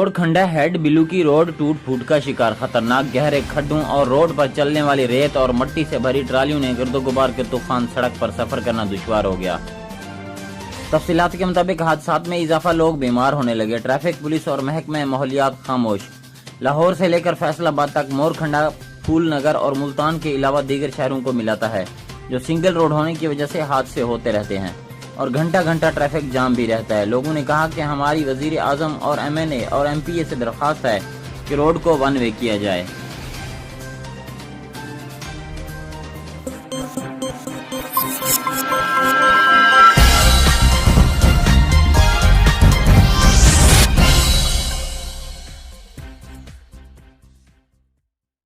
मोरखंडा head बिलू की road टूट फूट का शिकार। खतरनाक गहरे खड्डों और रोड पर चलने वाली रेत और मट्टी से भरी ट्रालियों ने गर्दो गुबार के तूफान सड़क पर सफर करना दुश्वार हो गया। तफसीलात के मुताबिक हादसात में इजाफा, लोग बीमार होने लगे। ट्रैफिक पुलिस और महकमे माहौलियात खामोश। लाहौर से लेकर फैसलाबाद तक मोरखंडा फूल नगर और मुल्तान के अलावा दीगर शहरों को मिलाता है, जो सिंगल रोड होने की वजह से हादसे होते रहते हैं और घंटा घंटा ट्रैफिक जाम भी रहता है। लोगों ने कहा कि हमारी वजीर आजम और MNA और MPA से दरख्वास्त है कि रोड को वन वे किया जाए।